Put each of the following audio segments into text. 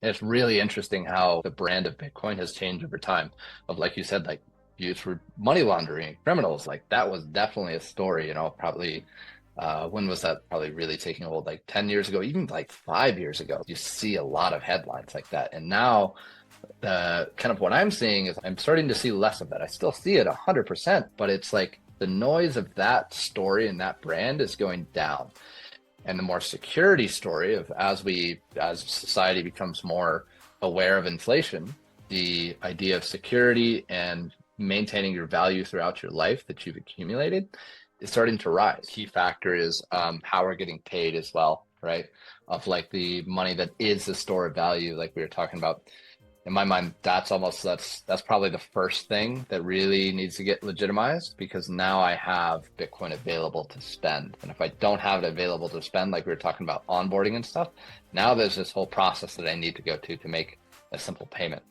It's really interesting how the brand of Bitcoin has changed over time. Of like you said, like used for money laundering, criminals. Like that was definitely a story. Probably when was that probably really taking hold? Like 10 years ago, even like 5 years ago. You see a lot of headlines like that, and now kind of what I'm seeing is I'm starting to see less of that. I still see it 100%, but it's like the noise of that story and that brand is going down. And the more security story of as society becomes more aware of inflation, the idea of security and maintaining your value throughout your life that you've accumulated is starting to rise. Key factor is how we're getting paid as well, right? Of like the money that is the store of value, like we were talking about. In my mind, that's probably the first thing that really needs to get legitimized, because now I have Bitcoin available to spend. And if I don't have it available to spend, like we were talking about onboarding and stuff, now there's this whole process that I need to go to make a simple payment.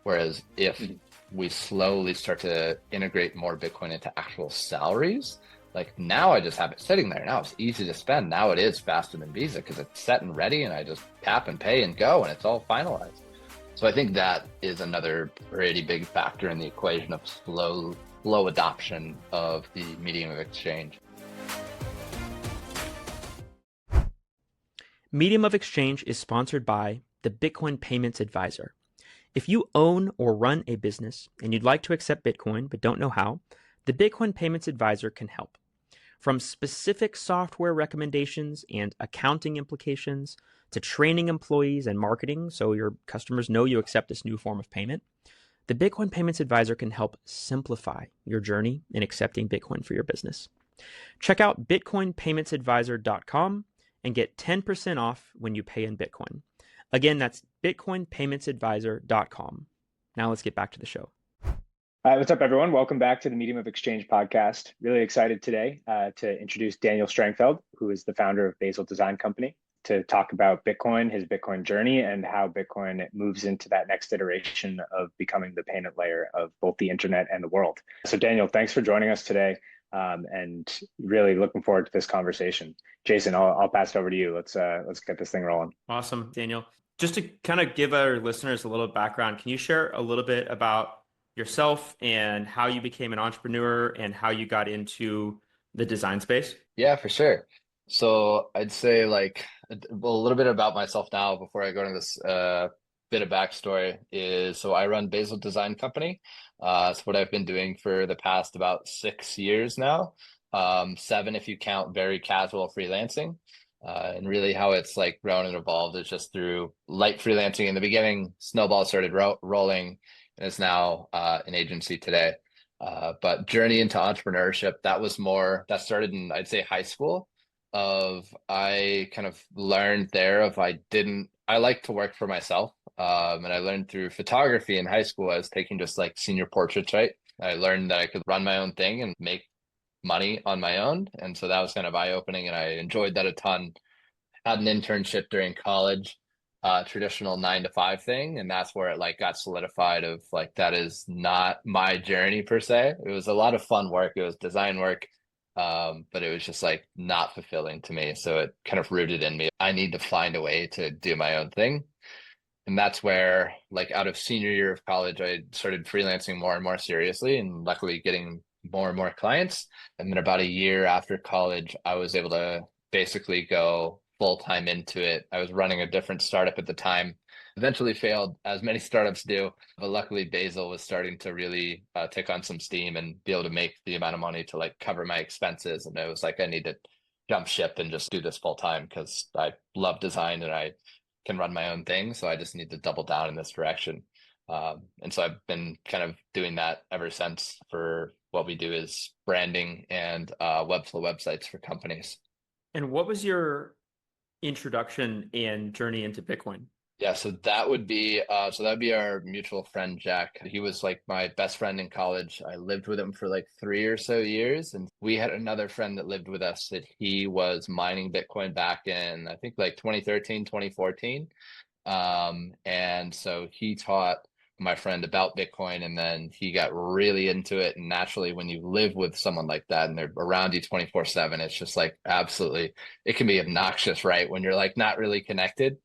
Whereas if we slowly start to integrate more Bitcoin into actual salaries, like now I just have it sitting there. Now it's easy to spend. Now it is faster than Visa because it's set and ready, and I just tap and pay and go, and it's all finalized. So I think that is another pretty big factor in the equation of slow adoption of the medium of exchange. Medium of Exchange is sponsored by the Bitcoin Payments Advisor. If you own or run a business and you'd like to accept Bitcoin but don't know how, the Bitcoin Payments Advisor can help. From specific software recommendations and accounting implications to training employees and marketing so your customers know you accept this new form of payment, the Bitcoin Payments Advisor can help simplify your journey in accepting Bitcoin for your business. Check out bitcoinpaymentsadvisor.com and get 10% off when you pay in Bitcoin. Again, that's bitcoinpaymentsadvisor.com. Now let's get back to the show. What's up, everyone? Welcome back to the Medium of Exchange podcast. Really excited today to introduce Daniel Strangfeld, who is the founder of Basil Design Company, to talk about Bitcoin, his Bitcoin journey, and how Bitcoin moves into that next iteration of becoming the payment layer of both the internet and the world. So Daniel, thanks for joining us today, and really looking forward to this conversation. Jason, I'll pass it over to you. Let's get this thing rolling. Awesome, Daniel. Just to kind of give our listeners a little background, can you share a little bit about yourself and how you became an entrepreneur and how you got into the design space? Yeah, for sure. So I'd say like a little bit about myself now before I go into this bit of backstory is, so I run Basil Design Company. It's what I've been doing for the past about 6 years now. 7 if you count very casual freelancing. And really how it's like grown and evolved is just through light freelancing in the beginning, snowball started rolling, and is now an agency today. But journey into entrepreneurship, that started in, I'd say, high school. I kind of learned there I like to work for myself. And I learned through photography in high school. I was taking just like senior portraits, right? I learned that I could run my own thing and make money on my own. And so that was kind of eye-opening, and I enjoyed that a ton. Had an internship during college, traditional 9 to 5 thing, and that's where it like got solidified of like that is not my journey per se. It was a lot of fun work, it was design work, but it was just like not fulfilling to me. So it kind of rooted in me. I need to find a way to do my own thing. And that's where, like, out of senior year of college, I started freelancing more and more seriously, and luckily getting more and more clients. And then about a year after college, I was able to basically go full time into it. I was running a different startup at the time, eventually failed, as many startups do. But luckily, Basil was starting to really take on some steam and be able to make the amount of money to like cover my expenses. And it was like, I need to jump ship and just do this full time because I love design and I can run my own thing. So I just need to double down in this direction. And so I've been kind of doing that ever since. For what we do is branding and Webflow websites for companies. And what was your introduction and journey into Bitcoin? Yeah, so that would be our mutual friend Jack. He was like my best friend in college. I lived with him for like 3 or so years, and we had another friend that lived with us that he was mining Bitcoin back in, I think, like 2013, 2014. And so he taught my friend about Bitcoin, and then he got really into it. And naturally, when you live with someone like that and they're around you 24/7, it's just like absolutely, it can be obnoxious, right? When you're like not really connected.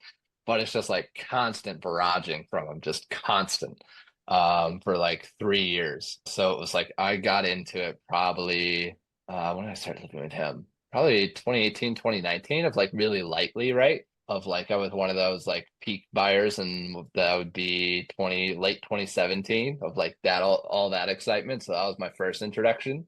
but it's just like constant barraging from him, just constant, for like 3 years. So it was like I got into it probably when did I start living with him? Probably 2018, 2019 of like really lightly, right? Of like I was one of those like peak buyers, and that would be late 2017 of like that all that excitement. So that was my first introduction.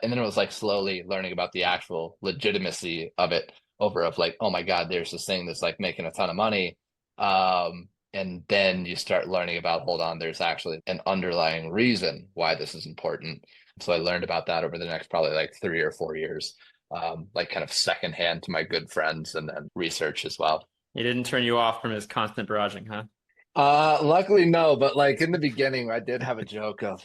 And then it was like slowly learning about the actual legitimacy of it over of like, oh my God, there's this thing that's like making a ton of money. And then you start learning about, hold on, there's actually an underlying reason why this is important. So I learned about that over the next probably like 3 or 4 years, like kind of secondhand to my good friends and then research as well. He didn't turn you off from his constant barraging, huh? Luckily no, but like in the beginning, I did have a joke of,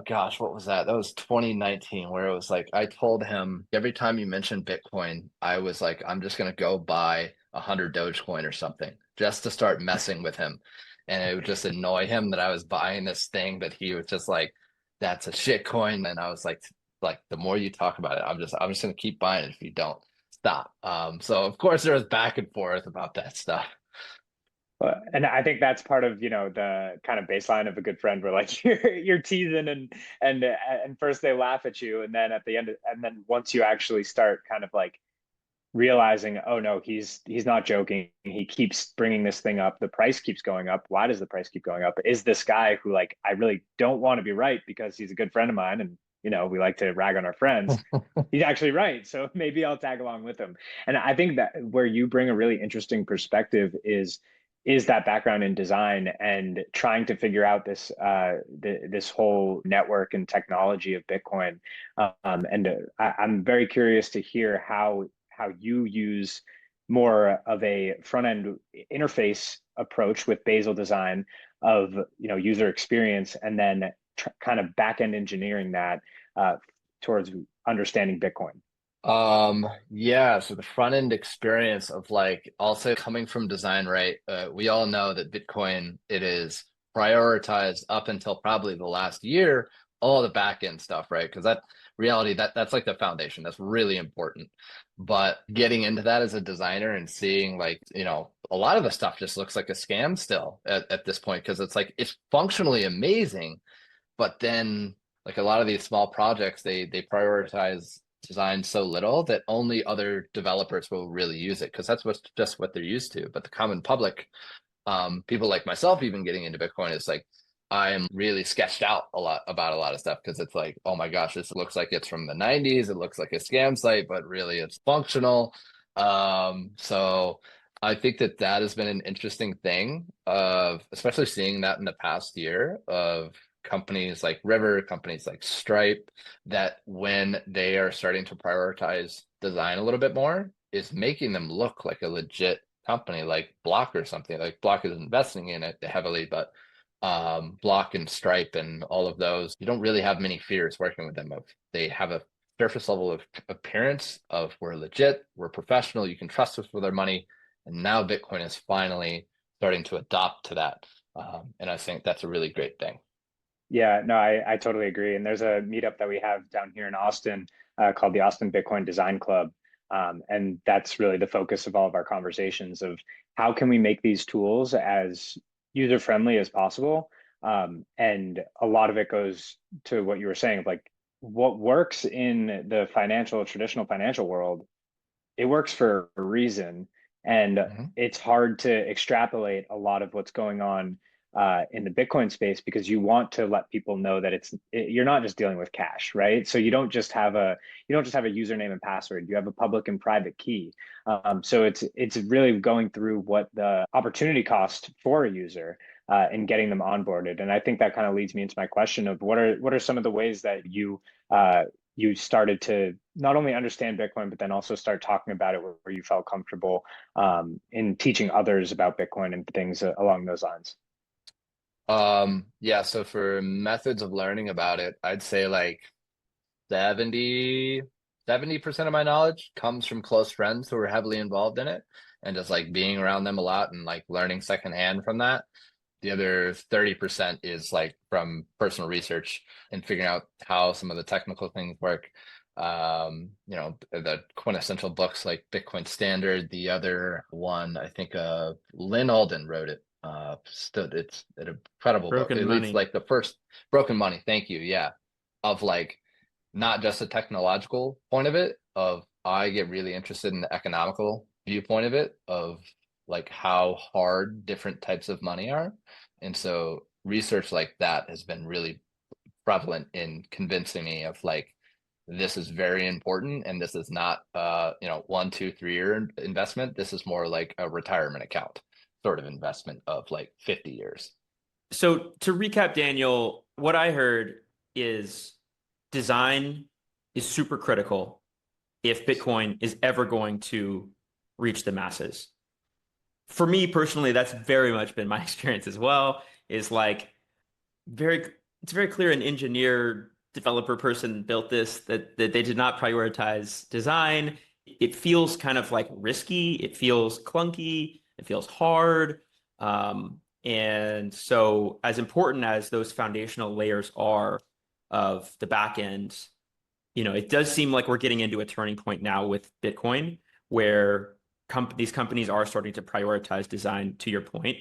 gosh, what was that? That was 2019, where it was like I told him every time you mentioned Bitcoin, I was like, I'm just gonna go buy 100 Dogecoin or something just to start messing with him, and it would just annoy him that I was buying this thing that he was just like, that's a shit coin, and I was like the more you talk about it, I'm just gonna keep buying it if you don't stop. So of course there was back and forth about that stuff. And I think that's part of, the kind of baseline of a good friend where like you're teasing and first they laugh at you, and then at the end and then once you actually start kind of like realizing, oh no, he's not joking. He keeps bringing this thing up. The price keeps going up. Why does the price keep going up? Is this guy who like I really don't want to be right because he's a good friend of mine and we like to rag on our friends. He's actually right. So maybe I'll tag along with him. And I think that where you bring a really interesting perspective is that background in design and trying to figure out this whole network and technology of Bitcoin. And I'm very curious to hear how you use more of a front end interface approach with Basil Design of user experience, and then kind of back end engineering that uh, towards understanding Bitcoin. Yeah, so the front end experience of like also coming from design, right? We all know that Bitcoin, it is prioritized up until probably the last year, all the back end stuff, right? Because that reality, that's like the foundation. That's really important. But getting into that as a designer and seeing like, a lot of the stuff just looks like a scam still at this point, because it's like it's functionally amazing, but then like a lot of these small projects, they prioritize design so little that only other developers will really use it because that's just what they're used to. But the common public, people like myself, even getting into Bitcoin, is like I am really sketched out a lot about a lot of stuff because it's like, oh my gosh, this looks like it's from the 90s. It looks like a scam site, but really it's functional. So I think that has been an interesting thing of especially seeing that in the past year of companies like River, companies like Stripe, that when they are starting to prioritize design a little bit more, is making them look like a legit company like Block or something. Like Block is investing in it heavily, but Block and Stripe and all of those, you don't really have many fears working with them. Of they have a surface level of appearance of we're legit, we're professional, you can trust us with our money. And now Bitcoin is finally starting to adopt to that. And I think that's a really great thing. Yeah, no, I totally agree. And there's a meetup that we have down here in Austin called the Austin Bitcoin Design Club. And that's really the focus of all of our conversations of how can we make these tools as user friendly as possible. And a lot of it goes to what you were saying of like what works in the traditional financial world, it works for a reason. And Mhm. it's hard to extrapolate a lot of what's going on in the Bitcoin space because you want to let people know that you're not just dealing with cash, right? So you don't just have a username and password. You have a public and private key. So it's really going through what the opportunity cost for a user and getting them onboarded. And I think that kind of leads me into my question of what are some of the ways that you started to not only understand Bitcoin, but then also start talking about it where you felt comfortable in teaching others about Bitcoin and things along those lines. Yeah, so for methods of learning about it, I'd say like 70, 70% of my knowledge comes from close friends who are heavily involved in it and just like being around them a lot and like learning secondhand from that. The other 30% is like from personal research and figuring out how some of the technical things work. The quintessential books like Bitcoin Standard. The other one, I think, Lynn Alden wrote it. Still, it's an incredible book. Broken At least Money. like the first Broken Money. Thank you. Yeah, of like not just a technological point of it. Of I get really interested in the economical viewpoint of it. Of like how hard different types of money are, and so research like that has been really prevalent in convincing me of like this is very important and this is not 1, 2, 3 year investment. This is more like a retirement account sort of investment of like 50 years. So to recap, Daniel, what I heard is design is super critical if Bitcoin is ever going to reach the masses. For me personally, that's very much been my experience as well. Is like very it's very clear an engineer developer person built this that they did not prioritize design. It feels kind of like risky. It feels clunky. It feels hard. And so as important as those foundational layers are of the back end, it does seem like we're getting into a turning point now with Bitcoin where these companies are starting to prioritize design, to your point.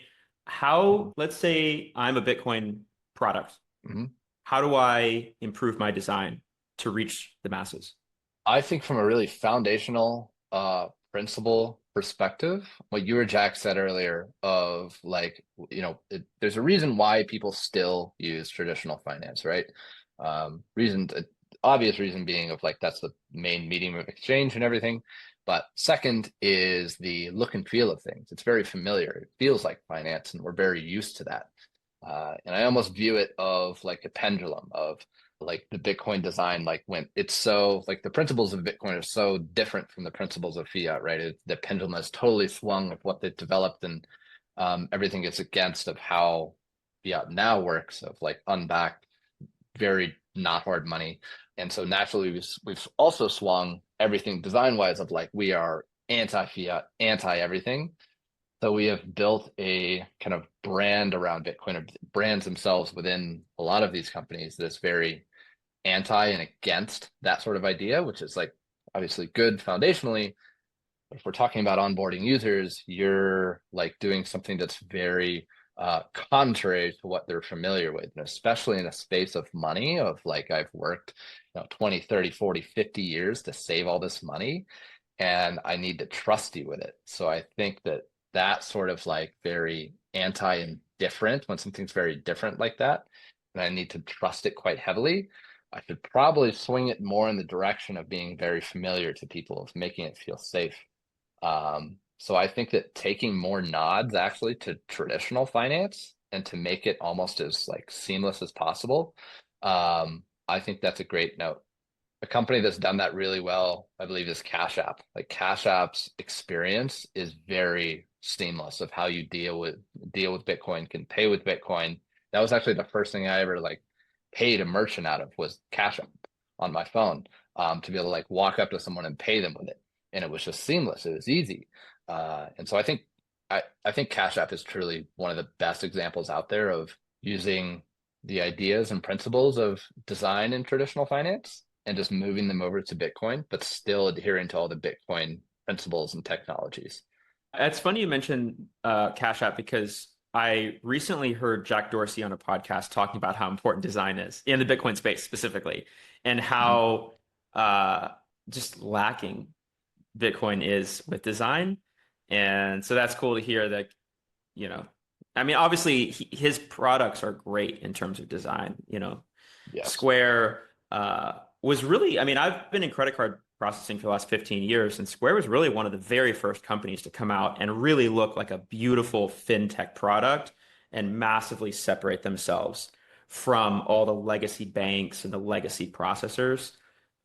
Let's say I'm a Bitcoin product. Mhm. How do I improve my design to reach the masses? I think from a really foundational principle perspective, what you or Jack said earlier of like, there's a reason why people still use traditional finance, right? Reason, obvious reason being of like that's the main medium of exchange and everything. But second is the look and feel of things. It's very familiar. It feels like finance, and we're very used to that. And I almost view it of like a pendulum of like the Bitcoin design, like when it's so like the principles of Bitcoin are so different from the principles of fiat, right? The pendulum has totally swung with what they've developed, and everything is against of how fiat now works, of like unbacked, very not hard money. And so naturally, we've also swung everything design wise of like we are anti fiat, anti everything. So we have built a kind of brand around Bitcoin, or brands themselves within a lot of these companies that's very anti and against that sort of idea, which is like obviously good foundationally. But if we're talking about onboarding users, you're like doing something that's very contrary to what they're familiar with, and especially in a space of money of like I've worked 20, 30, 40, 50 years to save all this money, and I need to trust you with it. So I think that that sort of like very anti and different, when something's very different like that, and I need to trust it quite heavily, I should probably swing it more in the direction of being very familiar to people, of making it feel safe. So I think that taking more nods actually to traditional finance and to make it almost as like seamless as possible, I think that's a great note. A company that's done that really well, I believe, is Cash App. Like Cash App's experience is very seamless of how you deal with Bitcoin, can pay with Bitcoin. That was actually the first thing I ever like paid a merchant out of, was Cash App on my phone, to be able to like walk up to someone and pay them with it. And it was just seamless. It was easy. And so I think Cash App is truly one of the best examples out there of using the ideas and principles of design in traditional finance and just moving them over to Bitcoin, but still adhering to all the Bitcoin principles and technologies. It's funny you mentioned Cash App because I recently heard Jack Dorsey on a podcast talking about how important design is in the Bitcoin space specifically, and Mhm. how just lacking Bitcoin is with design. And so that's cool to hear that, you know, I mean, obviously his products are great in terms of design. Yes. Square was really, I mean, I've been in credit card processing for the last 15 years, and Square was really one of the very first companies to come out and really look like a beautiful fintech product and massively separate themselves from all the legacy banks and the legacy processors.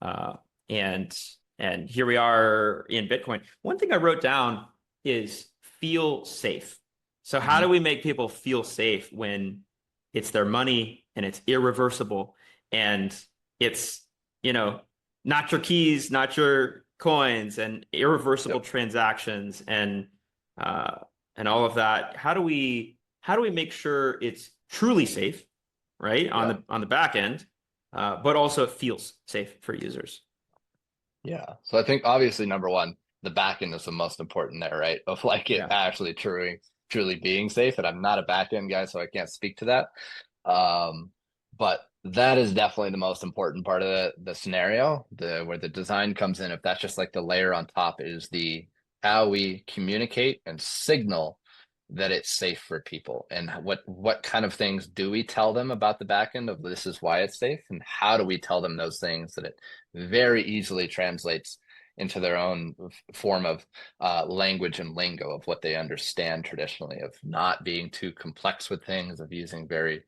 Uh, and and here we are in Bitcoin. One thing I wrote down is feel safe. So how do Mhm. we make people feel safe when it's their money and it's irreversible and it's, you know, not your keys, not your coins, and irreversible Yep. transactions uh, and all of that? How do we make sure it's truly safe, right, on Yeah. the back end, but also it feels safe for users? Yeah. So I think obviously number one, the back end is the most important there, right? Of like it Yeah. actually truly being safe. And I'm not a back end guy, so I can't speak to that. But that is definitely the most important part of the scenario, where the design comes in. If that's just like the layer on top, is the how we communicate and signal that it's safe for people, and what kind of things do we tell them about the back end of this is why it's safe, and how do we tell them those things that it very easily translates into their own form of language and lingo of what they understand traditionally, of not being too complex with things, of using very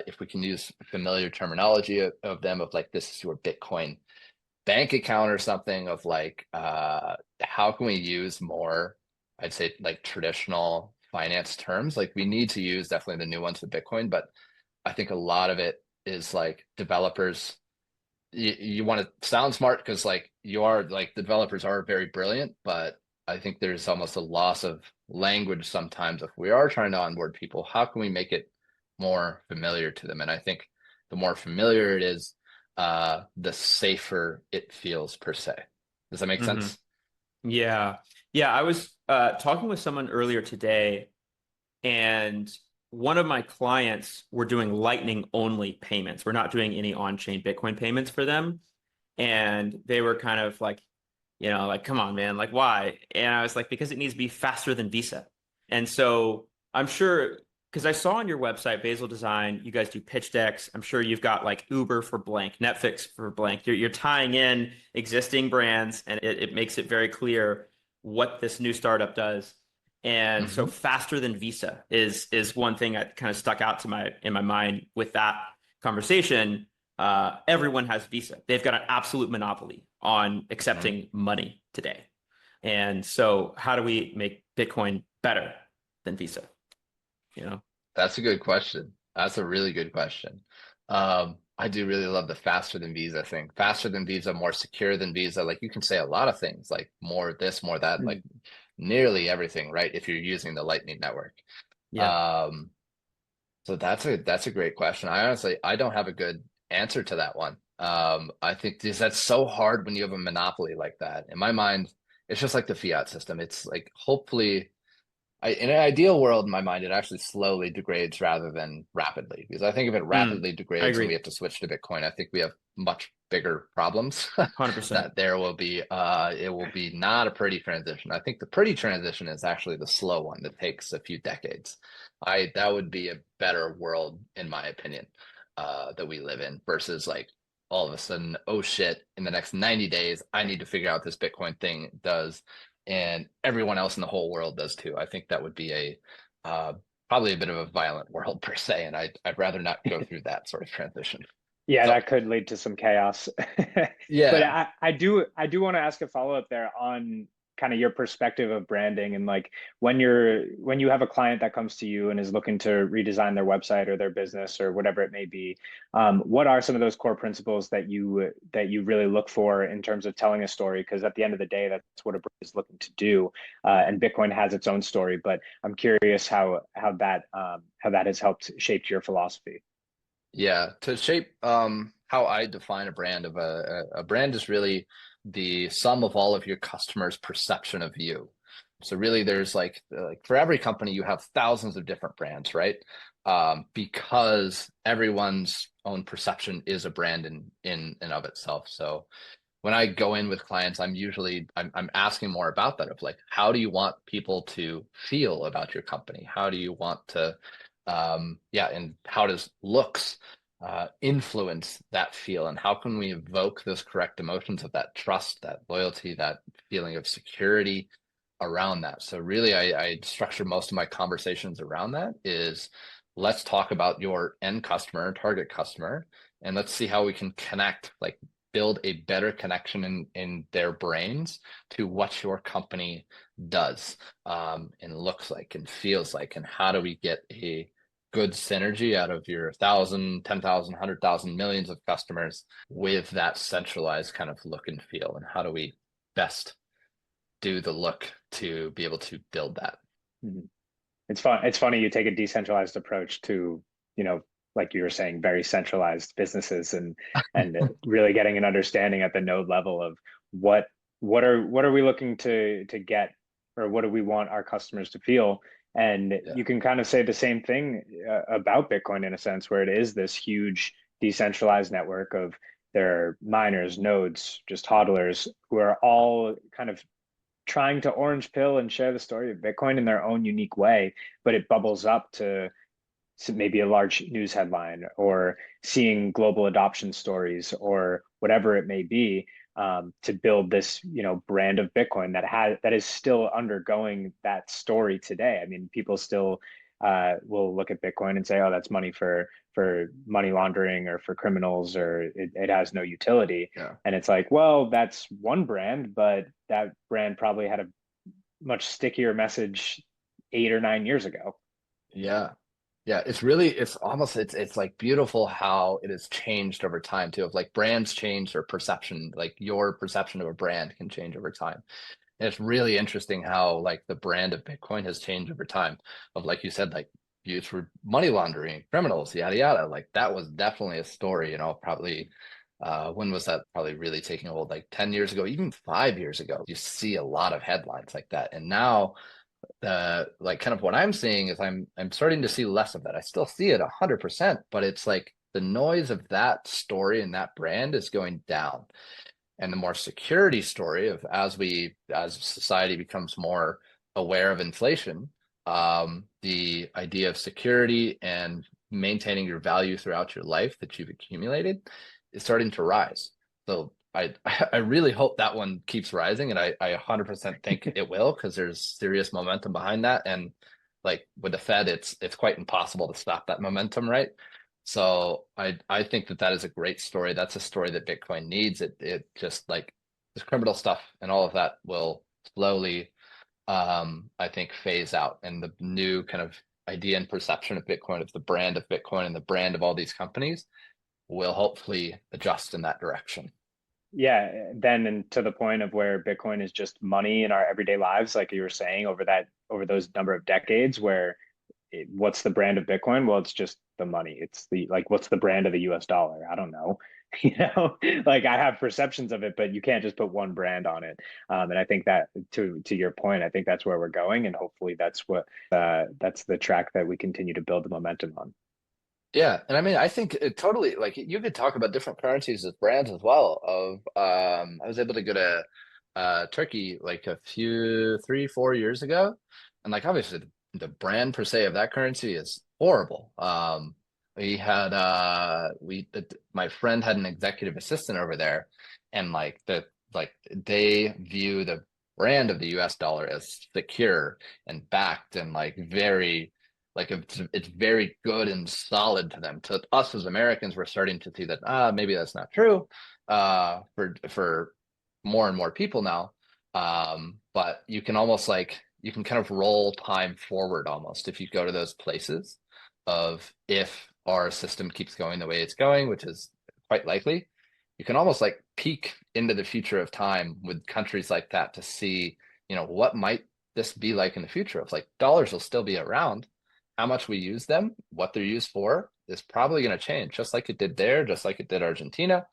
if we can use familiar terminology of them, of like, this is your Bitcoin bank account or something, of like how can we use more, I'd say, like traditional finance terms. Like we need to use definitely the new ones with Bitcoin, but I think a lot of it is like developers, you want to sound smart because like you are, like the developers are very brilliant, but I think there's almost a loss of language sometimes. If we are trying to onboard people, how can we make it more familiar to them? And I think the more familiar it is, the safer it feels per se. Does that make Hmm. sense? Yeah. Yeah. I was talking with someone earlier today, and one of my clients were doing Lightning only payments. We're not doing any on-chain Bitcoin payments for them. And they were kind of like, like, come on, man, like, why? And I was like, because it needs to be faster than Visa. And so I'm sure, because I saw on your website, Basil Design, you guys do pitch decks. I'm sure you've got like Uber for blank, Netflix for blank. You're tying in existing brands, and it makes it very clear what this new startup does. And so Hmm. faster than Visa is one thing that kind of stuck out to in my mind with that conversation. Everyone has Visa. They've got an absolute monopoly on Hmm. accepting money today. And so how do we make Bitcoin better than Visa? You know? That's a good question. That's a really good question. I do really love the faster than Visa thing. Faster than Visa, more secure than Visa. Like you can say a lot of things, like more this, more that, like Mhm. nearly everything, right? If you're using the Lightning Network. Yeah. Um, so that's a great question. I don't have a good answer to that one. I think that's so hard when you have a monopoly like that. In my mind, it's just like the fiat system. It's like hopefully in an ideal world, in my mind, it actually slowly degrades rather than rapidly. Because I think if it Mm, rapidly I degrades and we agree. have to switch to Bitcoin, I think we have much bigger problems. 100%. That there will be, it will be not a pretty transition. I think the pretty transition is actually the slow one that takes a few decades. That would be a better world, in my opinion, that we live in, versus like all of a sudden, oh shit, in the next 90 days, I need to figure out this Bitcoin thing does, and everyone else in the whole world does too. I think that would be a uh, probably a bit of a violent world per se, and I'd rather not go through that sort of transition. Yeah, So that could lead to some chaos. But yeah, I do want to ask a follow-up there on kind of your perspective of branding, and like when you have a client that comes to you and is looking to redesign their website or their business or whatever it may be, what are some of those core principles that you really look for in terms of telling a story? Because at the end of the day, that's what a brand is looking to do. And Bitcoin has its own story, but I'm curious how that has helped shape your philosophy. yeah. To shape how I define a brand, of a brand is really the sum of all of your customers' perception of you. So really, there's like for every company, you have thousands of different brands, right? Because everyone's own perception is a brand in and of itself. So when I go in with clients, I'm asking more about that, of like, how do you want people to feel about your company? How do you want to yeah, and how does looks influence that feel, and how can we evoke those correct emotions of that trust, that loyalty, that feeling of security around that? So really, I structure most of my conversations around that. Is let's talk about your end customer, target customer, and let's see how we can connect, like build a better connection in their brains to what your company does, and looks like and feels like, and how do we get a good synergy out of your 1,000, 10,000, 100,000, millions of customers with that centralized kind of look and feel, and how do we best do the look to be able to build that. Mhm. It's fun. It's funny you take a decentralized approach to, like you were saying, very centralized businesses and really getting an understanding at the node level of what what are we looking to get, or what do we want our customers to feel? And Yeah. you can kind of say the same thing about Bitcoin in a sense, where it is this huge decentralized network of there are miners, nodes, just hodlers who are all kind of trying to orange pill and share the story of Bitcoin in their own unique way, but it bubbles up to maybe a large news headline or seeing global adoption stories or whatever it may be, to build this brand of Bitcoin that is still undergoing that story today. I mean, people still will look at Bitcoin and say, "Oh, that's money for money laundering or for criminals, or it has no utility." Yeah. And it's like, well, that's one brand, but that brand probably had a much stickier message 8 or 9 years ago. Yeah. Yeah, it's like beautiful how it has changed over time too. Of like brands change their perception, like your perception of a brand can change over time. And it's really interesting how like the brand of Bitcoin has changed over time. Of like you said, like used for money laundering, criminals, yada yada. Like that was definitely a story, probably when was that probably really taking hold? Like 10 years ago, even 5 years ago. You see a lot of headlines like that. And now like kind of what I'm seeing is I'm starting to see less of that. I still see it 100%, but it's like the noise of that story and that brand is going down. And the more security story of as society becomes more aware of inflation, the idea of security and maintaining your value throughout your life that you've accumulated is starting to rise. So I really hope that one keeps rising, and I 100% think it will, because there's serious momentum behind that. And like with the Fed, it's quite impossible to stop that momentum, right? So I think that is a great story. That's a story that Bitcoin needs. It just like the criminal stuff and all of that will slowly, I think, phase out, and the new kind of idea and perception of Bitcoin, of the brand of Bitcoin and the brand of all these companies, will hopefully adjust in that direction. Yeah, then and to the point of where Bitcoin is just money in our everyday lives, like you were saying, over those number of decades, where what's the brand of Bitcoin? Well, it's just the money. It's the like, what's the brand of the US dollar? I don't know. Like I have perceptions of it, but you can't just put one brand on it. And I think that to your point, I think that's where we're going, and hopefully that's the track that we continue to build the momentum on. Yeah, and I mean, I think it totally, like you could talk about different currencies as brands as well. I was able to go to Turkey like a few 3, 4 years ago, and like obviously the brand per se of that currency is horrible. We had my friend had an executive assistant over there, and like they view the brand of the US dollar as secure and backed and like very like it's very good and solid to them. To us as Americans, we're starting to see that maybe that's not true for more and more people now. But you can almost like you can kind of roll time forward almost if you go to those places of if our system keeps going the way it's going, which is quite likely, you can almost like peek into the future of time with countries like that to see, what might this be like in the future of like dollars will still be around. How much we use them, what they're used for, is probably going to change, just like it did there, just like it did Argentina.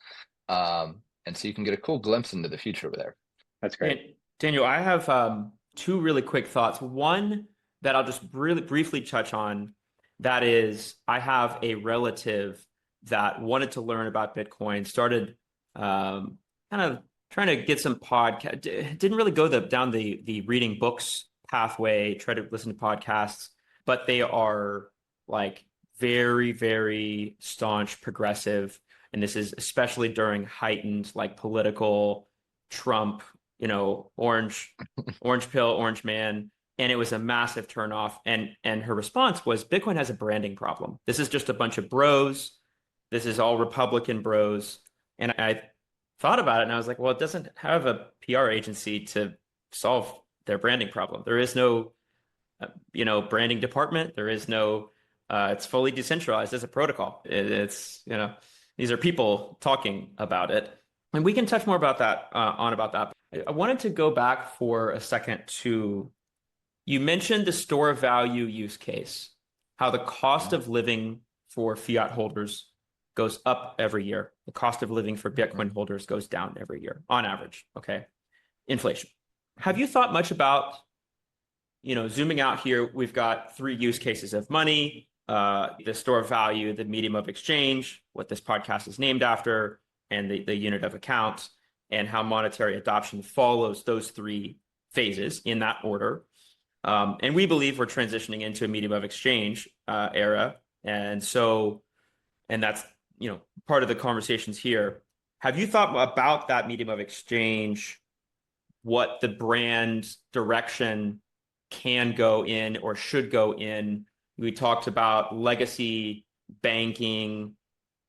And so you can get a cool glimpse into the future over there. That's great. And Daniel, I have two really quick thoughts. One that I'll just really briefly touch on, that is, I have a relative that wanted to learn about Bitcoin, started kind of trying to get some podcast, didn't really go down the reading books pathway, try to listen to podcasts, but they are like very, very staunch progressive. And this is especially during heightened like political Trump, orange pill, orange man. And it was a massive turnoff. And her response was Bitcoin has a branding problem. This is just a bunch of bros. This is all Republican bros. And I thought about it and I was like, well, it doesn't have a PR agency to solve their branding problem. There is no, branding department. There is no, it's fully decentralized as a protocol. It's, these are people talking about it. And we can touch more about that, about that. I wanted to go back for a second to, you mentioned the store of value use case, how the cost of living for fiat holders goes up every year. The cost of living for Bitcoin holders goes down every year on average. Okay. Inflation. Have you thought much about, zooming out here, we've got three use cases of money, the store of value, the medium of exchange, what this podcast is named after, and the unit of account, and how monetary adoption follows those three phases in that order. And we believe we're transitioning into a medium of exchange era. And that's, part of the conversations here. Have you thought about that medium of exchange, what the brand direction can go in or should go in? We talked about legacy banking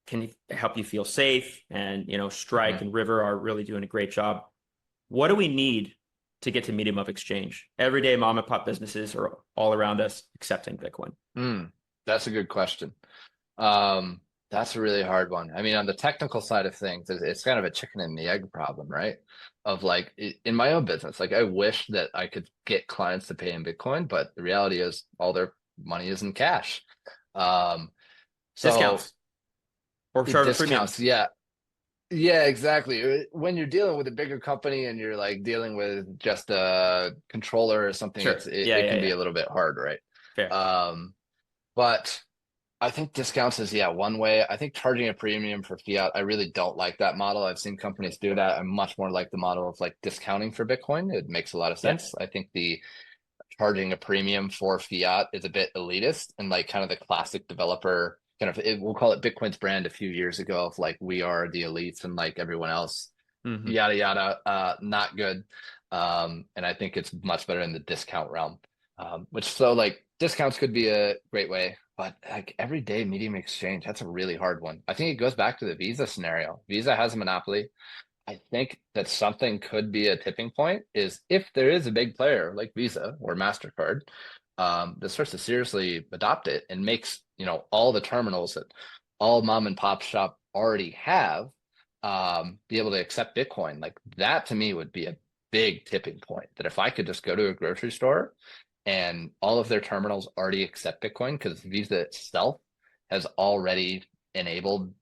can help you feel safe, and Strike and River are really doing a great job. What do we need to get to medium of exchange? Everyday mom and pop businesses are all around us accepting Bitcoin. That's a good question. That's a really hard one. I mean, on the technical side of things, it's kind of a chicken and the egg problem, right? Of like in my own business, like I wish that I could get clients to pay in Bitcoin, but the reality is all their money is in cash. So discounts or discounts, yeah. Yeah, exactly. When you're dealing with a bigger company and you're like dealing with just a controller or something, Sure. it can be a little bit hard, right? Fair. But I think discounts is, one way. I think charging a premium for fiat, I really don't like that model. I've seen companies do that. I much more like the model of like discounting for Bitcoin. It makes a lot of sense. I think the charging a premium for fiat is a bit elitist and like kind of the classic developer kind of, we'll call it Bitcoin's brand a few years ago of like, we are the elites and like everyone else, yada, yada, not good. And I think it's much better in the discount realm, so like discounts could be a great way. But like everyday medium exchange, that's a really hard one. I think it goes back to the Visa scenario. Visa has a monopoly. I think that something could be a tipping point is if there is a big player like Visa or MasterCard that starts to seriously adopt it and makes, all the terminals that all mom and pop shop already have be able to accept Bitcoin. Like that to me would be a big tipping point, that if I could just go to a grocery store and all of their terminals already accept Bitcoin because Visa itself has already enabled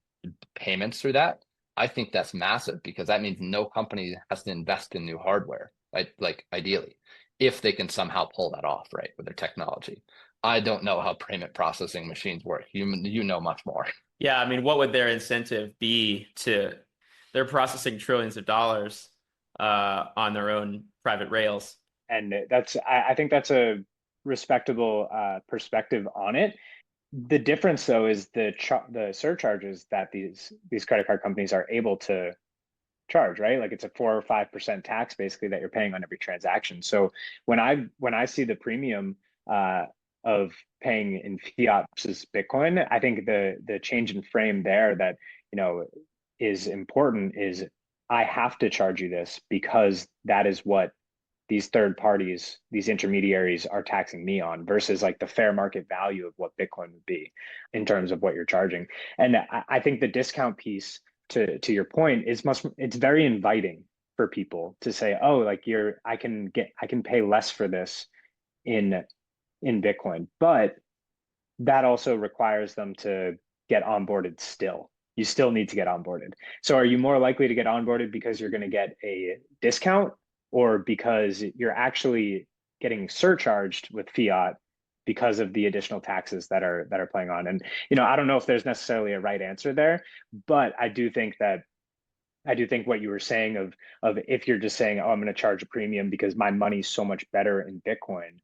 payments through that. I think that's massive because that means no company has to invest in new hardware, right? Like ideally, if they can somehow pull that off, right, with their technology. I don't know how payment processing machines work. You know much more. Yeah, I mean, what would their incentive be they're processing trillions of dollars on their own private rails? And I think that's a respectable perspective on it. The difference, though, is the surcharges that these credit card companies are able to charge, right? Like it's a 4 or 5% tax basically that you're paying on every transaction. So when I see the premium of paying in fiat versus Bitcoin, I think the change in frame there that is important is I have to charge you this because that is what these third parties, these intermediaries are taxing me on versus like the fair market value of what Bitcoin would be in terms of what you're charging. And I think the discount piece to your point is it's very inviting for people to say, oh, like I can pay less for this in Bitcoin, but that also requires them to get onboarded still. You still need to get onboarded. So are you more likely to get onboarded because you're going to get a discount or because you're actually getting surcharged with fiat because of the additional taxes that are playing on? And I don't know if there's necessarily a right answer there, but I do think what you were saying of if you're just saying, oh, I'm going to charge a premium because my money's so much better in Bitcoin,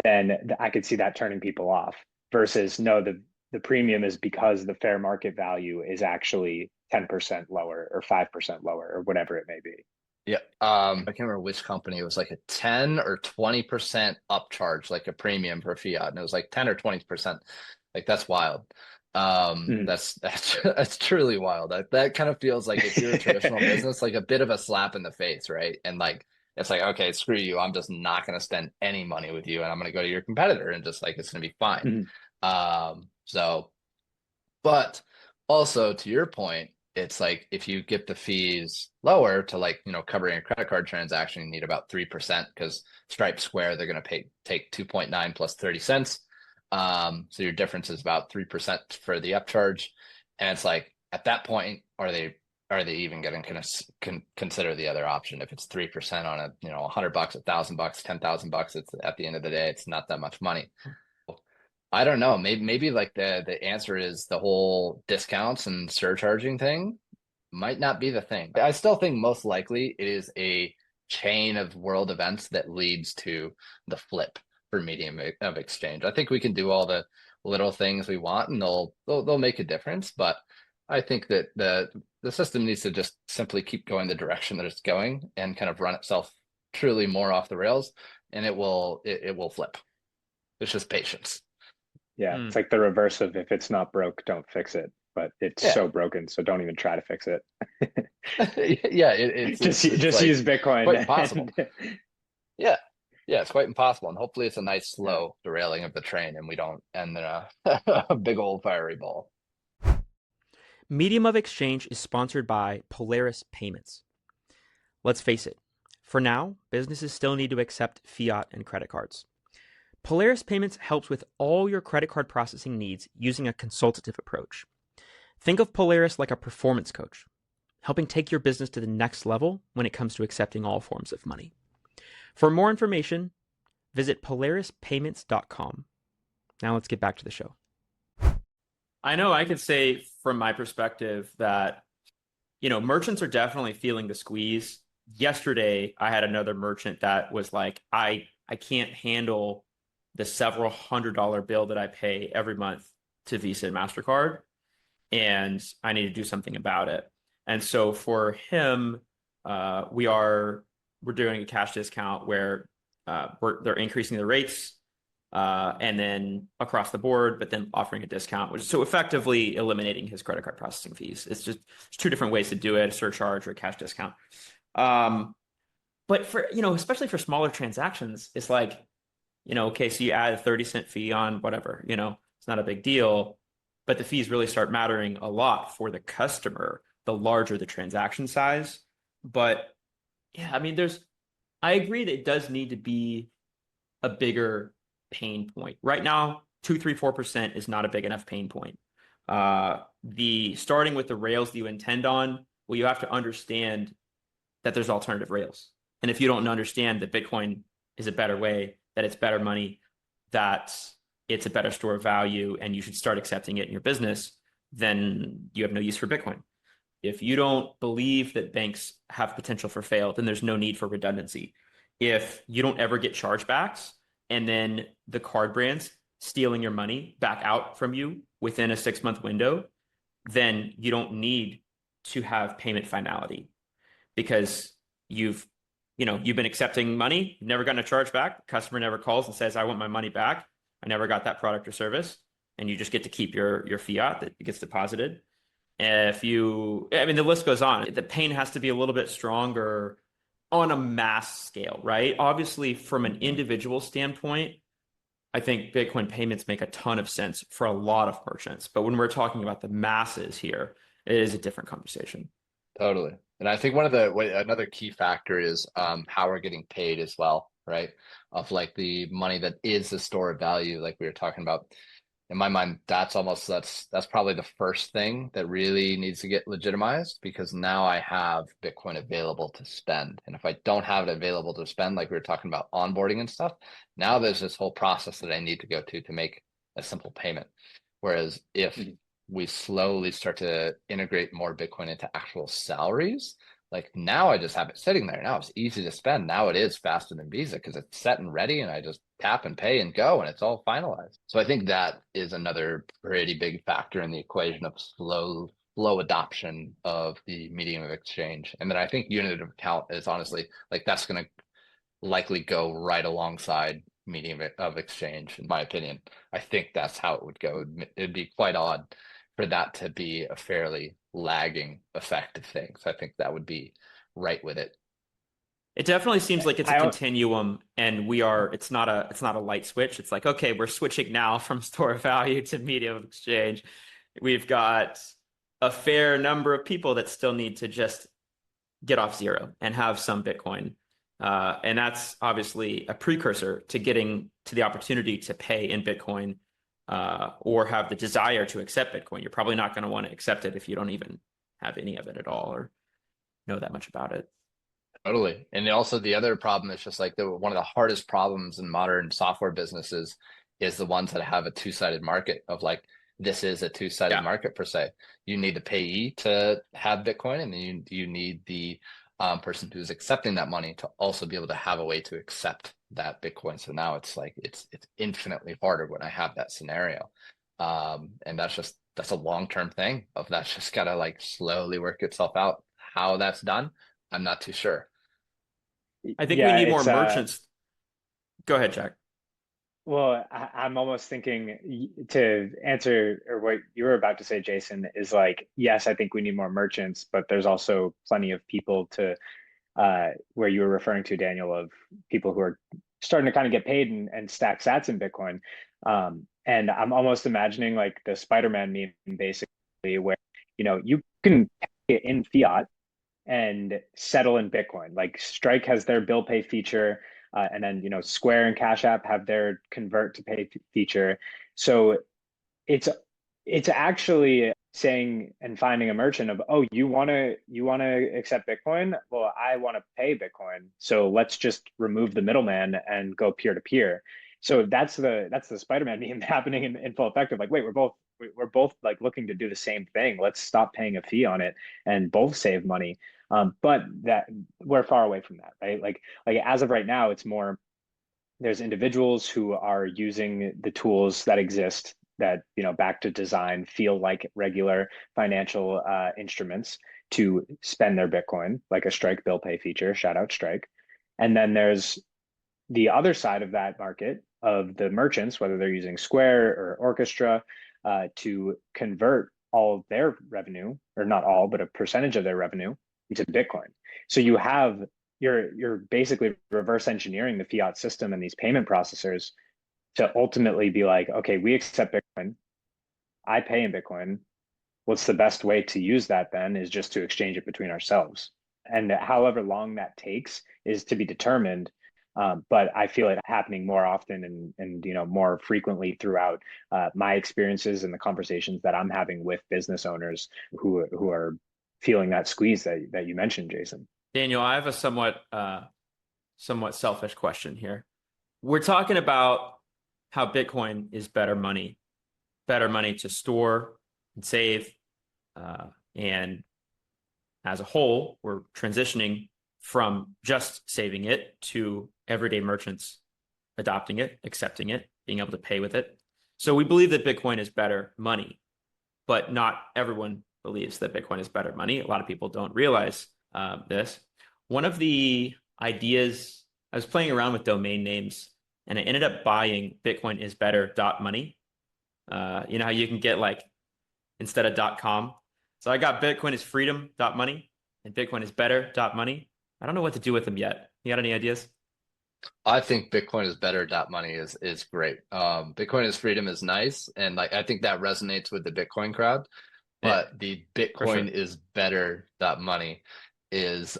then I could see that turning people off versus no, the premium is because the fair market value is actually 10% lower or 5% lower or whatever it may be. Yeah. I can't remember which company. It was like a 10 or 20% upcharge, like a premium for fiat. And it was like 10 or 20%. Like that's wild. That's truly wild. That kind of feels like if you're a traditional business, like a bit of a slap in the face, right? And like it's like, okay, screw you. I'm just not going to spend any money with you, and I'm going to go to your competitor, and just like it's going to be fine. But also to your point, it's like if you get the fees lower to like covering a credit card transaction, you need about 3% because Stripe Square they're going to take 2.9 plus 30 cents. So your difference is about 3% for the upcharge. And it's like, at that point, are they even going to consider the other option? If it's 3% on a, $100, $1,000, $10,000, it's at the end of the day, it's not that much money. I don't know. Maybe like the answer is the whole discounts and surcharging thing might not be the thing. I still think most likely it is a chain of world events that leads to the flip for medium of exchange. I think we can do all the little things we want and they'll make a difference, but I think that the system needs to just simply keep going the direction that it's going and kind of run itself truly more off the rails, and it will flip. It's just patience. Yeah, it's like the reverse of if it's not broke, don't fix it. But it's so broken, so don't even try to fix it. Yeah, it's just like use Bitcoin. quite impossible. Yeah, it's quite impossible, and hopefully it's a nice slow derailing of the train, and we don't end in a big old fiery ball. Medium of Exchange is sponsored by Polaris Payments. Let's face it, for now, businesses still need to accept fiat and credit cards. Polaris Payments helps with all your credit card processing needs using a consultative approach. Think of Polaris like a performance coach, helping take your business to the next level when it comes to accepting all forms of money. For more information, visit polarispayments.com. Now let's get back to the show. I know I could say from my perspective that, merchants are definitely feeling the squeeze. Yesterday, I had another merchant that was like, I can't handle the several $100 bill that I pay every month to Visa and MasterCard, and I need to do something about it. And so for him, we're doing a cash discount where they're increasing the rates and then across the board, but then offering a discount, which so effectively eliminating his credit card processing fees. It's two different ways to do it: a surcharge or a cash discount. But for especially for smaller transactions, it's like, okay, so you add a 30-cent fee on whatever, it's not a big deal, but the fees really start mattering a lot for the customer, the larger the transaction size. But yeah, I mean, I agree that it does need to be a bigger pain point. Right now, 2, 3, 4% is not a big enough pain point. The starting with the rails that you intend on, well, you have to understand that there's alternative rails. And if you don't understand that Bitcoin is a better way, that it's better money, that it's a better store of value, and you should start accepting it in your business, then you have no use for Bitcoin. If you don't believe that banks have potential for fail, then there's no need for redundancy. If you don't ever get chargebacks and then the card brands stealing your money back out from you within a 6-month window, then you don't need to have payment finality, because you've been accepting money, never gotten a charge back. Customer never calls and says, I want my money back. I never got that product or service. And you just get to keep your fiat that gets deposited. The list goes on. The pain has to be a little bit stronger on a mass scale, right? Obviously, from an individual standpoint, I think Bitcoin payments make a ton of sense for a lot of merchants. But when we're talking about the masses here, it is a different conversation. Totally. And I think another key factor is how we're getting paid as well, right? Of like the money that is the store of value, like we were talking about. In my mind, that's probably the first thing that really needs to get legitimized, because now I have Bitcoin available to spend. And if I don't have it available to spend, like we were talking about onboarding and stuff, now there's this whole process that I need to go to make a simple payment. Whereas if we slowly start to integrate more Bitcoin into actual salaries, like now I just have it sitting there. Now it's easy to spend. Now it is faster than Visa because it's set and ready, and I just tap and pay and go, and it's all finalized. So I think that is another pretty big factor in the equation of slow adoption of the medium of exchange. And then I think unit of account is honestly like that's going to likely go right alongside medium of exchange, in my opinion. I think that's how it would go. It'd be quite odd for that to be a fairly lagging effect of things. I think that would be right with it. It definitely seems like it's a continuum, and it's not a light switch. It's like, okay, we're switching now from store of value to medium of exchange. We've got a fair number of people that still need to just get off zero and have some Bitcoin. And that's obviously a precursor to getting to the opportunity to pay in Bitcoin or have the desire to accept Bitcoin. You're probably not going to want to accept it if you don't even have any of it at all or know that much about it. Totally. And also the other problem is just like one of the hardest problems in modern software businesses is the ones that have a two-sided market of like this is a two-sided Yeah. market per se. You need the payee to have Bitcoin, and then you need the person who's accepting that money to also be able to have a way to accept that Bitcoin. So now it's like it's infinitely harder when I have that scenario. And that's a long-term thing of that's just gotta like slowly work itself out. How that's done, I'm not too sure. I think we Yeah, need more it's merchants. Go ahead, Jack. well, I'm almost thinking to answer or what you were about to say, Jason, is like, yes, I think we need more merchants, but there's also plenty of people to where you were referring to, Daniel, of people who are starting to kind of get paid and stack sats in Bitcoin. And I'm almost imagining like the Spider-Man meme, basically, where you can pay it in fiat and settle in Bitcoin. Like Strike has their bill pay feature, and then Square and Cash App have their convert to pay feature. So it's it's actually saying and finding a merchant of, oh, you want to accept Bitcoin? Well, I want to pay Bitcoin. So let's just remove the middleman and go peer to peer. So that's the Spider-Man meme happening in full effect of like, wait, we're both like looking to do the same thing. Let's stop paying a fee on it and both save money. But that we're far away from that, right? Like as of right now, it's more there's individuals who are using the tools that exist that back to design feel like regular financial instruments to spend their Bitcoin, like a Strike bill pay feature. Shout out Strike. And then there's the other side of that market of the merchants, whether they're using Square or Orchestra, to convert all of their revenue, or not all, but a percentage of their revenue into Bitcoin. So you're basically reverse engineering the fiat system and these payment processors to ultimately be like, okay, we accept Bitcoin, I pay in Bitcoin. What's the best way to use that then is just to exchange it between ourselves. And however long that takes is to be determined. But I feel it happening more often and more frequently throughout my experiences and the conversations that I'm having with business owners who are feeling that squeeze that you mentioned, Jason. Daniel, I have a somewhat selfish question here. We're talking about how Bitcoin is better money to store and save. And as a whole, we're transitioning from just saving it to everyday merchants adopting it, accepting it, being able to pay with it. So we believe that Bitcoin is better money, but not everyone believes that Bitcoin is better money. A lot of people don't realize this. One of the ideas, I was playing around with domain names and I ended up buying Bitcoin is better .money. You know how you can get like instead of .com. So I got Bitcoin is freedom .money and Bitcoin is better .money. I don't know what to do with them yet. You got any ideas? I think Bitcoin is better. Money is great. Bitcoin is freedom is nice, and like I think that resonates with the Bitcoin crowd. Yeah, But the for Bitcoin sure. is better. Money is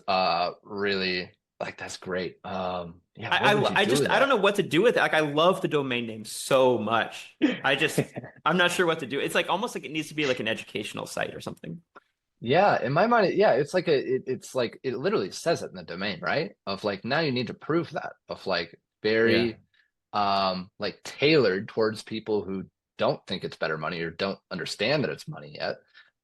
really like that's great. Yeah, what would you I do just with I don't that? know what to do with it. Like I love the domain name so much. I'm not sure what to do. It's like almost like it needs to be like an educational site or something. Yeah, in my mind, yeah, it's like it's like it literally says it in the domain, right? Of like now you need to prove that of like Yeah. very like tailored towards people who don't think it's better money or don't understand that it's money yet.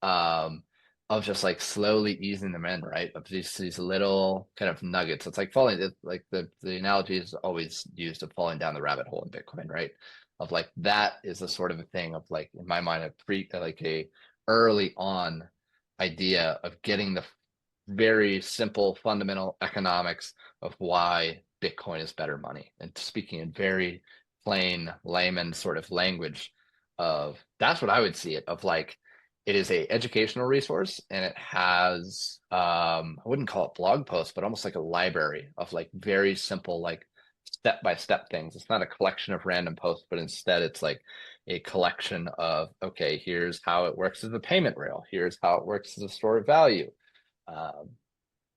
Um of just like slowly easing them in, right? Of these little kind of nuggets. It's like falling like the analogy is always used of falling down the rabbit hole in Bitcoin, right? Of like that is a sort of a thing of like in my mind a pre like a early on idea of getting the very simple fundamental economics of why Bitcoin is better money and speaking in very plain layman sort of language of that's what I would see it of like it is a educational resource and it has I wouldn't call it blog posts but almost like a library of like very simple like step by step things. It's not a collection of random posts but instead it's like a collection of okay, here's how it works as a payment rail, here's how it works as a store of value, um,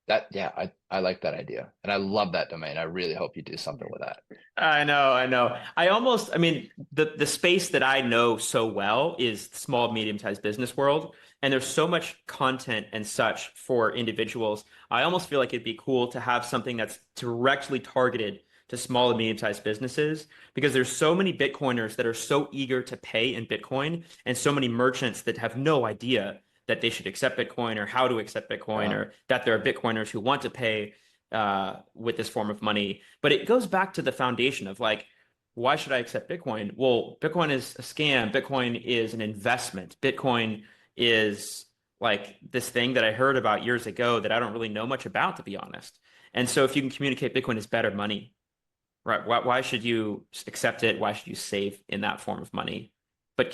Yeah, I like that idea. And I love that domain. I really hope you do something with that. I know, I know. I mean, the space that I know so well is the small, medium-sized business world, and there's so much content and such for individuals. I almost feel like it'd be cool to have something that's directly targeted to small and medium-sized businesses because there's so many Bitcoiners that are so eager to pay in Bitcoin, and so many merchants that have no idea that they should accept Bitcoin or how to accept Bitcoin, Yeah. or that there are Bitcoiners who want to pay with this form of money. But it goes back to the foundation of like, why should I accept Bitcoin? Well, Bitcoin is a scam. Bitcoin is an investment. Bitcoin is like this thing that I heard about years ago that I don't really know much about, to be honest. And so if you can communicate Bitcoin is better money, right? Why should you accept it? Why should you save in that form of money? But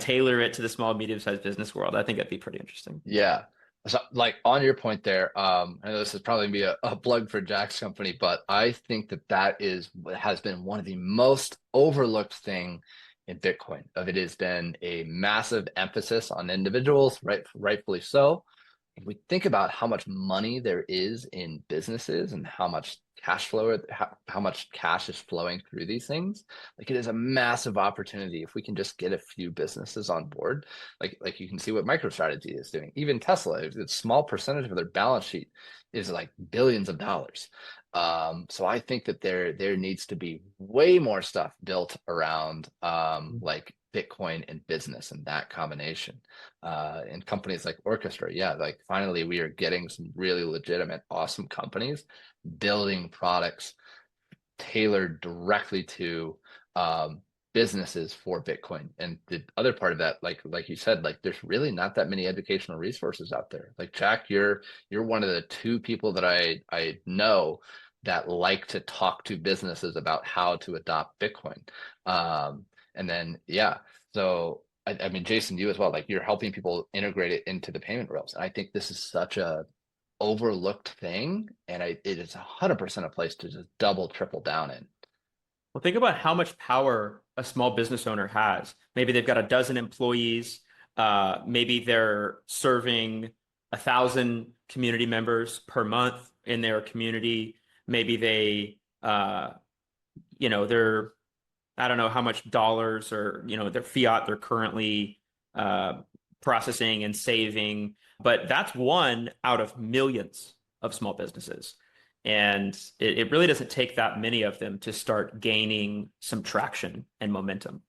tailor it to the small, medium-sized business world. I think that'd be pretty interesting. Yeah. So, like on your point there, I know this is probably be a plug for Jack's company, but I think that has been one of the most overlooked thing in Bitcoin. Of it has been a massive emphasis on individuals, rightfully so. If we think about how much money there is in businesses and how much cash flow, how much cash is flowing through these things, like it is a massive opportunity if we can just get a few businesses on board. Like you can see what MicroStrategy is doing. Even Tesla, a small percentage of their balance sheet is like billions of dollars. So I think that there needs to be way more stuff built around like Bitcoin and business and that combination. And companies like Orchestra, yeah, like finally we are getting some really legitimate, awesome companies building products tailored directly to businesses for Bitcoin. And the other part of that, like you said, like there's really not that many educational resources out there. Like Jack, you're one of the two people that I know that like to talk to businesses about how to adopt Bitcoin. And then yeah, so I mean Jason, you as well, like you're helping people integrate it into the payment rails. And I think this is such a overlooked thing, and it is 100% a place to just double, triple down in. Well, think about how much power a small business owner has. Maybe they've got a dozen employees. Maybe they're serving 1,000 community members per month in their community. Maybe they're, I don't know how much dollars or, their fiat they're currently uh, processing and saving. But that's one out of millions of small businesses. And it really doesn't take that many of them to start gaining some traction and momentum.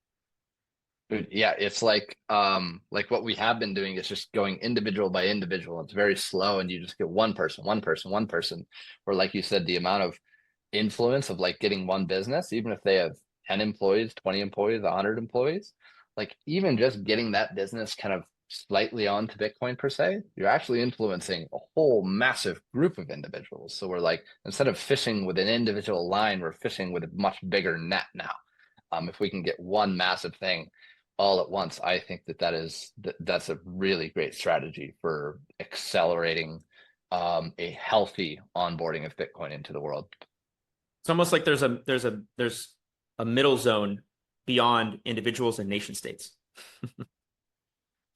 Dude, yeah, it's like what we have been doing is just going individual by individual. It's very slow, and you just get one person, one person, one person. Where, like you said, the amount of influence of like getting one business, even if they have 10 employees, 20 employees, 100 employees, like even just getting that business kind of slightly onto Bitcoin per se, you're actually influencing a whole massive group of individuals. So we're like, instead of fishing with an individual line, we're fishing with a much bigger net now. If we can get one massive thing all at once, I think that's a really great strategy for accelerating a healthy onboarding of Bitcoin into the world. It's almost like there's a middle zone beyond individuals and nation states.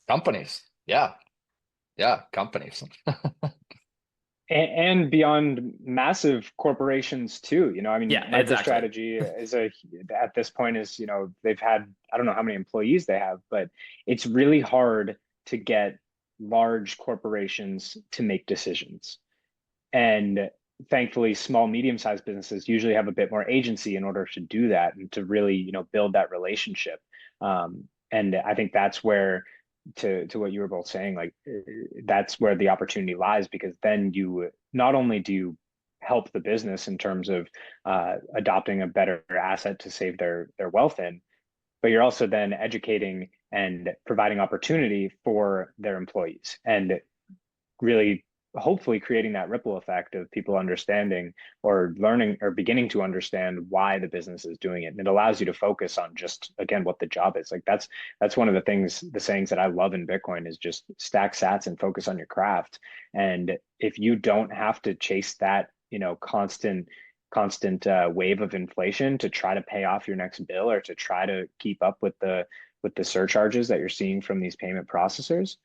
Companies, yeah, yeah, companies. And beyond massive corporations too. I mean, Yeah, exactly. MicroStrategy is at this point is, they've had, I don't know how many employees they have, but it's really hard to get large corporations to make decisions. And thankfully, small, medium-sized businesses usually have a bit more agency in order to do that and to really, build that relationship. And I think that's where, to what you were both saying, like that's where the opportunity lies, because then you not only do you help the business in terms of adopting a better asset to save their wealth in, but you're also then educating and providing opportunity for their employees and really hopefully creating that ripple effect of people understanding or learning or beginning to understand why the business is doing it. And it allows you to focus on just, again, what the job is. Like that's one of the sayings that I love in Bitcoin is just stack sats and focus on your craft. And if you don't have to chase that, constant wave of inflation to try to pay off your next bill or to try to keep up with the surcharges that you're seeing from these payment processors,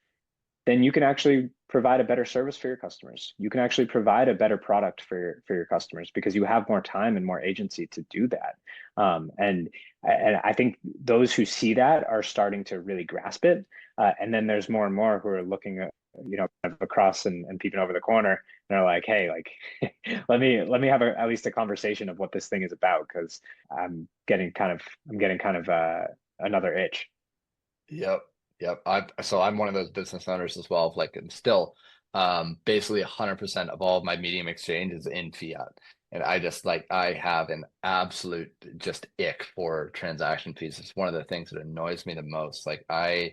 then you can actually provide a better service for your customers. You can actually provide a better product for your customers because you have more time and more agency to do that. And I think those who see that are starting to really grasp it. And then there's more and more who are looking at, kind of across and peeping over the corner, and are like, hey, like let me have at least a conversation of what this thing is about, because I'm getting kind of another itch. Yep. Yep. I'm one of those business owners as well. Of like, and still, basically 100% of all of my medium exchange is in fiat. And I just like, I have an absolute just ick for transaction fees. It's one of the things that annoys me the most. Like I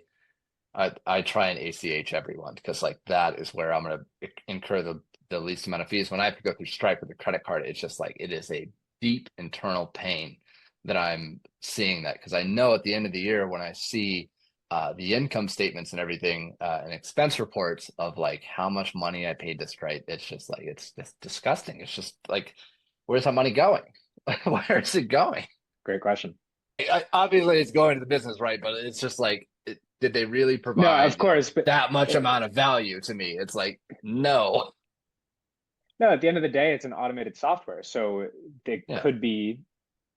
try and ACH everyone because like that is where I'm going to incur the least amount of fees. When I have to go through Stripe with a credit card, it's just like it is a deep internal pain that I'm seeing that, because I know at the end of the year when I see the income statements and everything and expense reports of like how much money I paid to Stripe, it's just like it's disgusting. It's just like, where's that money going? Where is it going? Great question. Obviously it's going to the business, right? But it's just like, did they really No, of provide, course, but that much uh, amount of value to me? It's like, no. no, at the end of the day, it's an automated software. So it Yeah. could be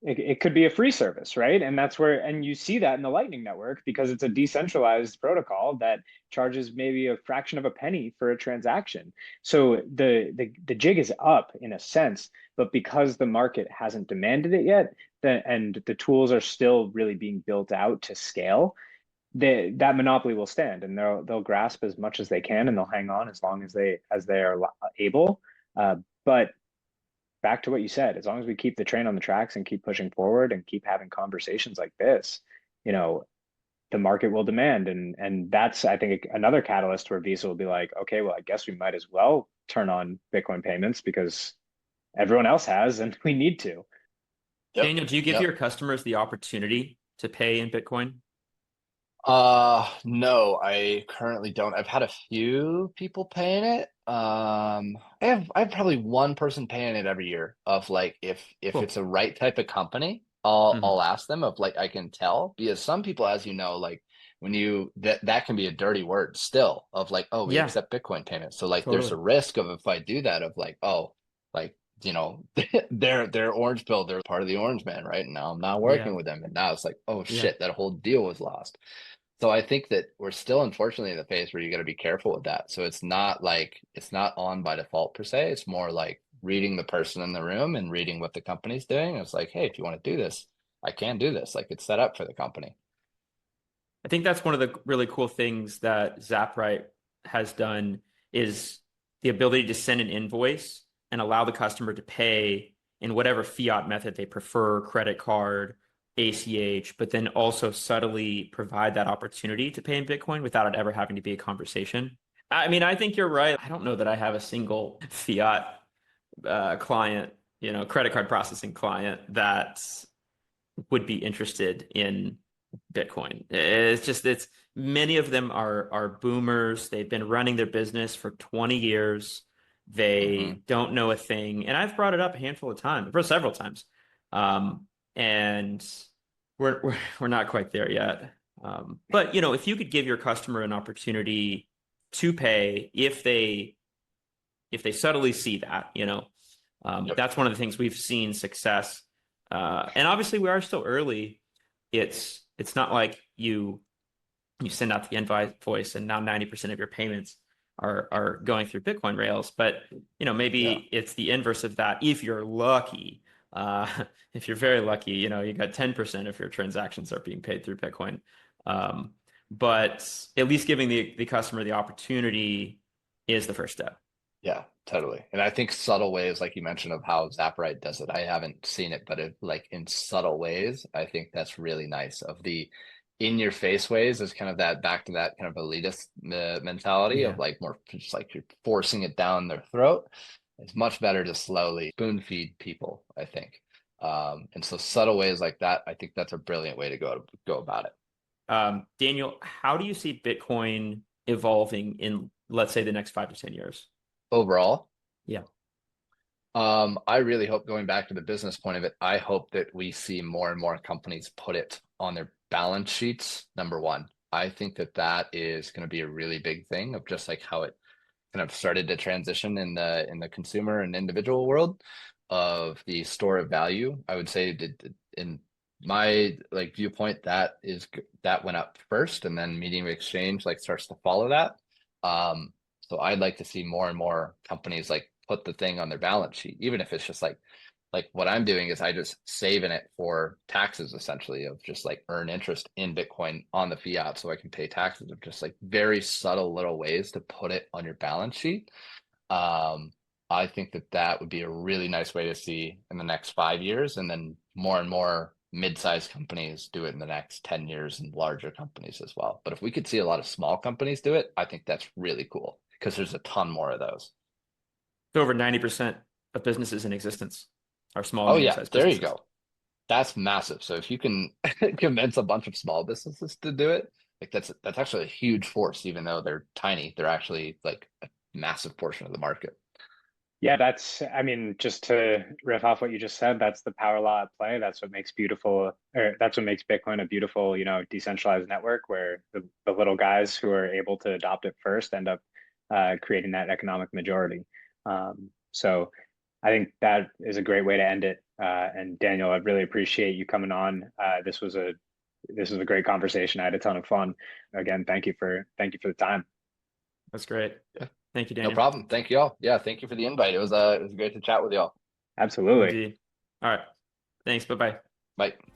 it could be a free service, right? And that's where, and you see that in the Lightning Network because it's a decentralized protocol that charges maybe a fraction of a penny for a transaction. So the jig is up in a sense, but because the market hasn't demanded it yet, and the tools are still really being built out to scale, that monopoly will stand, and they'll grasp as much as they can, and they'll hang on as long as they are able. But back to what you said, as long as we keep the train on the tracks and keep pushing forward and keep having conversations like this, you know, the market will demand. And that's, I think, another catalyst where Visa will be like, okay, well, I guess we might as well turn on Bitcoin payments because everyone else has and we need to. Yep. Daniel, do you give Yep. your customers the opportunity to pay in Bitcoin? No, I currently don't. I've had a few people paying it. I have probably one person paying it every year of like, if Cool. it's a right type of company, I'll Hmm. I'll ask them of like, I can tell, because some people, as you know, like when you that can be a dirty word still of like, oh, we Yeah, accept Bitcoin payments. So like there's totally. a risk of, if I do that, of like, oh, like, they're orange pill, they're part of the orange man, right? And now I'm not working Yeah, with them. And now it's like, oh yeah. shit, that whole deal was lost. So I think that we're still unfortunately in the phase where you got to be careful with that. So it's not like it's not on by default per se. It's more like reading the person in the room and reading what the company's doing. It's like, hey, if you want to do this, I can do this. Like it's set up for the company. I think that's one of the really cool things that Zapright has done is the ability to send an invoice and allow the customer to pay in whatever fiat method they prefer, credit card, ACH, but then also subtly provide that opportunity to pay in Bitcoin without it ever having to be a conversation. I mean, I think you're right. I don't know that I have a single fiat client, credit card processing client that would be interested in Bitcoin. It's many of them are boomers. They've been running their business for 20 years. Hmm. They don't know a thing. And I've brought it up a handful of times, for several times. And we're not quite there yet. But if you could give your customer an opportunity to pay if they subtly see that, Yep. that's one of the things we've seen success. And obviously we are still early. It's not like you send out the invoice and now 90% of your payments are going through Bitcoin rails. But Yeah. maybe it's the inverse of that if you're lucky. Uh, if you're very lucky, you got 10% of your transactions are being paid through Bitcoin. Um, but at least giving the customer the opportunity is the first step. Yeah, totally. And I think subtle ways, like you mentioned, of how Zaprite does it. I haven't seen it, but like in subtle ways, I think that's really nice. Of the in your face ways is kind of that back to that kind of elitist mentality of Yeah. like more just like you're forcing it down their throat. It's much better to slowly spoon feed people, I think. And so subtle ways like that, I think that's a brilliant way to go about it. Daniel, how do you see Bitcoin evolving in, let's say, the next 5 to 10 years? Overall, Yeah. I really hope, going back to the business point of it, I hope that we see more and more companies put it on their balance sheets, number one. I think that that is going to be a really big thing of just like how it kind of started to transition in the consumer and individual world of the store of value. I would say that in my like viewpoint, that went up first, and then medium of exchange like starts to follow that. So I'd like to see more and more companies like put the thing on their balance sheet, even if it's just like what I'm doing is I just saving it for taxes essentially of just like earn interest in Bitcoin on the fiat so I can pay taxes of just like very subtle little ways to put it on your balance sheet. Um, I think that that would be a really nice way to see in the next 5 years, and then more and more mid-sized companies do it in the next 10 years and larger companies as well. But if we could see a lot of small companies do it, I think that's really cool because there's a ton more of those. So over 90% of businesses in existence are small and Oh yeah, medium-sized there you businesses. go. That's massive. So if you can convince a bunch of small businesses to do it, like that's actually a huge force, even though they're tiny, they're actually like a massive portion of the market. Yeah, I mean, just to riff off what you just said, that's the power law at play. That's what makes that's what makes Bitcoin a beautiful, decentralized network where the little guys who are able to adopt it first end up creating that economic majority. So I think that is a great way to end it. And Daniel, I really appreciate you coming on. This was a great conversation. I had a ton of fun. Again, thank you for the time. That's great. Yeah, Thank you, no Daniel. problem. Thank you all. Yeah, thank you for the invite. It was great to chat with y'all. Absolutely. Indeed. All right. Thanks. Bye-bye. Bye.